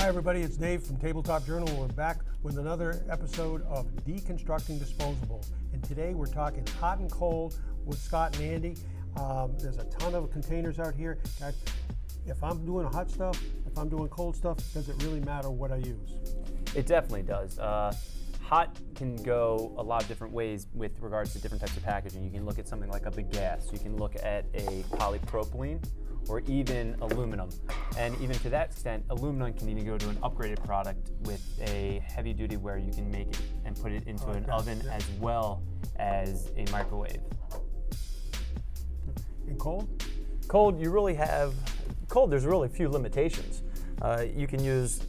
everybody, it's Dave from Tabletop Journal. We're back with another episode of Deconstructing Disposables. And today we're talking hot and cold with Scott and Andy. There's a ton of containers out here. If I'm doing hot stuff, if I'm doing cold stuff, does it really matter what I use? It definitely does. Hot can go a lot of different ways with regards to different types of packaging. You can look at something like a big gas. You can look at a polypropylene or even aluminum. And even to that extent, aluminum can even go to an upgraded product with a heavy duty where you can make it and put it into an oven as well as a microwave. And cold? Cold, there's really few limitations. You can use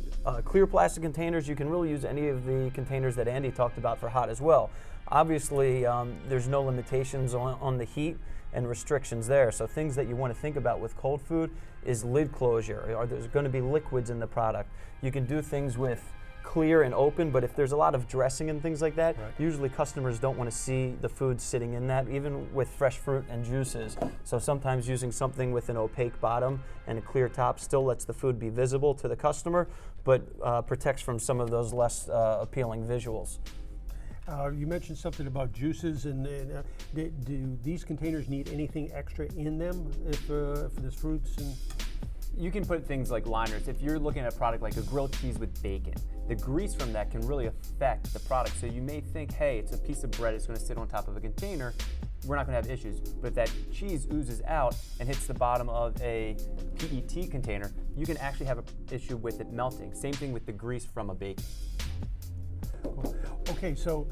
clear plastic containers. You can really use any of the containers that Andy talked about for hot as well. Obviously, there's no limitations on the heat and restrictions there. So things that you want to think about with cold food is lid closure. Are there going to be liquids in the product? You can do things with clear and open, but if there's a lot of dressing and things like that, usually customers don't want to see the food sitting in that, even with fresh fruit and juices. So sometimes using something with an opaque bottom and a clear top still lets the food be visible to the customer, but protects from some of those less appealing visuals. You mentioned something about juices, and do these containers need anything extra in them if there's fruits? And You can put things like liners. If you're looking at a product like a grilled cheese with bacon, the grease from that can really affect the product. So you may think, hey, it's a piece of bread, it's going to sit on top of a container, we're not going to have issues. But if that cheese oozes out and hits the bottom of a PET container, you can actually have an issue with it melting. Same thing with the grease from a bacon. Okay, so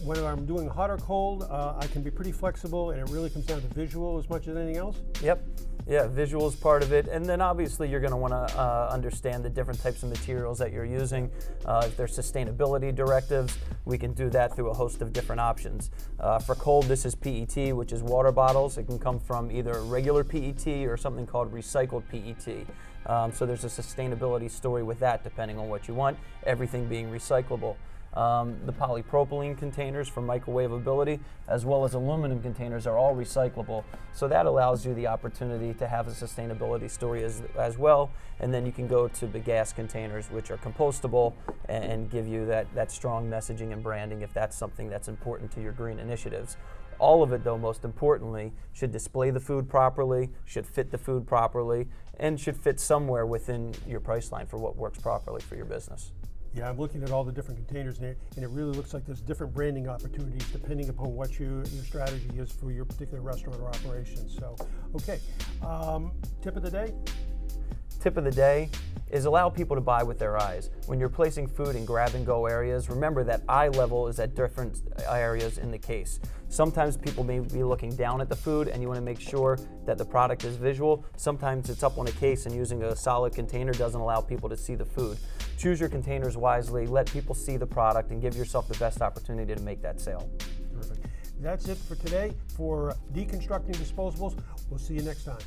whether I'm doing hot or cold, I can be pretty flexible, and it really comes down to visual as much as anything else? Yep. Yeah, visual is part of it, and then obviously you're going to want to understand the different types of materials that you're using. If there's sustainability directives, we can do that through a host of different options. For cold, this is PET, which is water bottles. It can come from either regular PET or something called recycled PET. So there's a sustainability story with that, depending on what you want, everything being recyclable. The polypropylene containers for microwavability, as well as aluminum containers, are all recyclable. So that allows you the opportunity to have a sustainability story as well. And then you can go to the gas containers, which are compostable and give you that strong messaging and branding if that's something that's important to your green initiatives. All of it, though, most importantly, should display the food properly, should fit the food properly, and should fit somewhere within your price line for what works properly for your business. Yeah, I'm looking at all the different containers there, and it really looks like there's different branding opportunities depending upon what your strategy is for your particular restaurant or operation. So, okay, tip of the day? Tip of the day is allow people to buy with their eyes. When you're placing food in grab-and-go areas, remember that eye level is at different areas in the case. Sometimes people may be looking down at the food and you want to make sure that the product is visual. Sometimes it's up on a case and using a solid container doesn't allow people to see the food. Choose your containers wisely, let people see the product, and give yourself the best opportunity to make that sale. Perfect. That's it for today for Deconstructing Disposables. We'll see you next time.